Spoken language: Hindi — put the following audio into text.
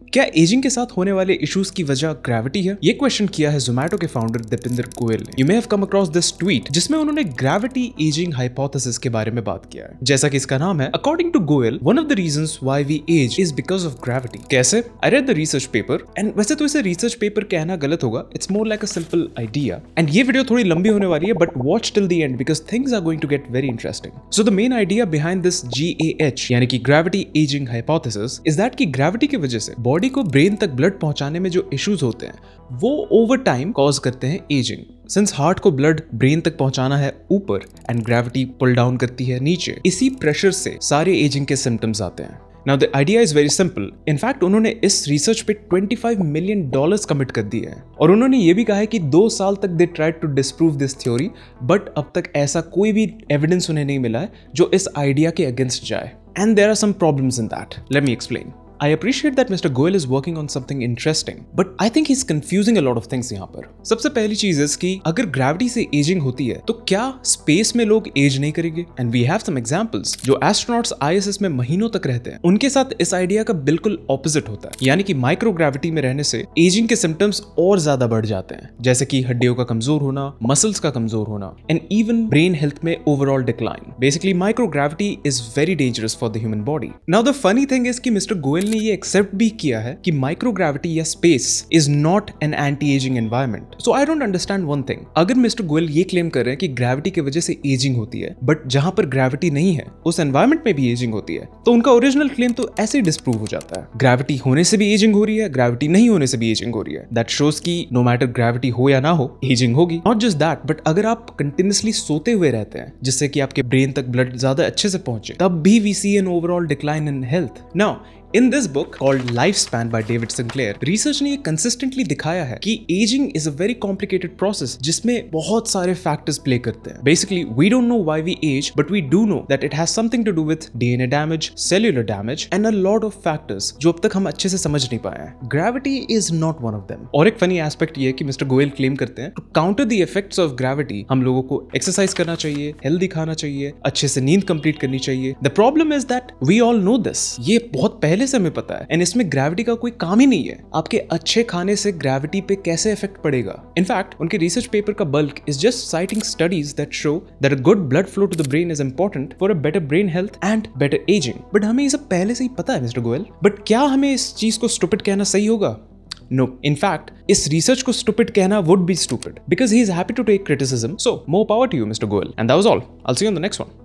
क्या एजिंग के साथ होने वाले इश्यूज की वजह ग्रेविटी है? ये क्वेश्चन किया है जोमैटो के फाउंडर दीपिंदर गोयल ने। You may have come across this tweet जिसमें उन्होंने ग्रेविटी एजिंग हाइपोथेसिस के बारे में बात किया है। जैसा कि इसका नाम है, according to Goyal, one of the reasons why we age is because of gravity. कैसे? I read the research paper, and वैसे तो इसे रिसर्च पेपर कहना गलत होगा, it's more like a simple idea. And ये वीडियो थोड़ी लंबी होने वाली है, but watch till the end because things are going to get very interesting. So the main idea behind this GAH यानी कि gravity ageing hypothesis is that कि ग्रेविटी की वजह से बॉडी को ब्रेन तक ब्लड पहुंचाने में जो इश्यूज होते हैं वो ओवर टाइम कॉज करते हैं एजिंग। सिंस हार्ट को ब्लड ब्रेन तक पहुंचाना है ऊपर एंड ग्रेविटी पुल डाउन करती है नीचे, इसी प्रेशर से सारे एजिंग के सिम्टम्स आते हैं। Now the idea is very simple. In fact, उन्होंने इस रिसर्च पे $25 million कमिट कर दिए हैं और उन्होंने ये भी कहा है कि 2 साल तक they tried to disprove this theory, but अब तक ऐसा कोई भी एविडेंस उन्हें नहीं मिला है जो इस आइडिया के अगेंस्ट जाए। And there are some problems in that. Let me explain. I appreciate that Mr. Goel is working on something interesting, but I think he's confusing a lot of things यहाँ पर। सबसे पहली चीज है कि अगर ग्रेविटी से एजिंग होती है तो क्या स्पेस में लोग एज नहीं करेंगे? And we have some examples जो एस्ट्रोनॉट्स ISS में महीनों तक रहते हैं, उनके साथ इस आइडिया का बिल्कुल ऑपोजिट होता है, यानी कि माइक्रोग्रेविटी में रहने से एजिंग के सिम्टम्स और ज्यादा बढ़ जाते हैं, जैसे कि हड्डियों का कमजोर होना, मसल्स का कमजोर होना, एंड इवन ब्रेन हेल्थ में overall decline. Basically microgravity is very dangerous for the human body. Now the funny thing is कि मिस्टर गोयल ने ये एक्सेप्ट भी किया है कि माइक्रोग्रेविटी या space is not an anti ageing environment. So I don't understand one thing, अगर मिस्टर गोयल ये क्लेम कर रहे हैं कि ग्रेविटी की वजह से एजिंग होती है, बट जहां पर ग्रेविटी नहीं है उस एनवायरनमेंट में भी एजिंग होती है, तो उनका ओरिजिनल क्लेम तो ऐसे ही डिस्प्रूव हो जाता है। ग्रेविटी होने से भी एजिंग हो रही है, ग्रेविटी नहीं होने से भी एजिंग हो रही है। दैट शोज कि नो मैटर ग्रेविटी हो या ना हो, एजिंग होगी। नॉट जस्ट दैट, बट अगर आप कंटिन्यूअसली सोते हुए रहते हैं जिससे कि आपके ब्रेन तक ब्लड ज्यादा अच्छे से पहुंचे, तब भी we see an overall decline in health. Now In this book called Lifespan by David Sinclair, research ने ये कंसिस्टेंटली दिखाया है कि ageing is a very complicated process जिसमें बहुत सारे फैक्टर्स प्ले करते हैं। Basically we don't know why we age, but we do know that it has something to do with DNA damage, cellular damage and a lot of factors जो अब तक हम अच्छे से समझ नहीं पाए हैं। Gravity is not one of them. और एक फनी एस्पेक्ट ये है कि मिस्टर गोयल क्लेम करते हैं to counter the effects of gravity हम लोगों को एक्सरसाइज करना चाहिए, हेल्दी खाना चाहिए, अच्छे से नींद कंप्लीट करनी चाहिए। The problem is that we all know this, ये बहुत पहले से हमें पता है, एंड इसमें ग्रेविटी का कोई काम ही नहीं है। आपके अच्छे खाने से ग्रेविटी पे कैसे इफेक्ट पड़ेगा? इनफैक्ट उनके रिसर्च पेपर का bulk is just citing studies that show that a good blood flow to the brain is important for a better brain health and better ageing. But हमें ये सब पहले से ही पता है मिस्टर गोयल, बट क्या हमें इस चीज को स्टूपिड कहना सही होगा? No. In fact, इस रिसर्च को stupid कहना would be stupid because he is happy to take criticism. So, more power to you, Mr. Goel. And that was all. I'll see you on the next one.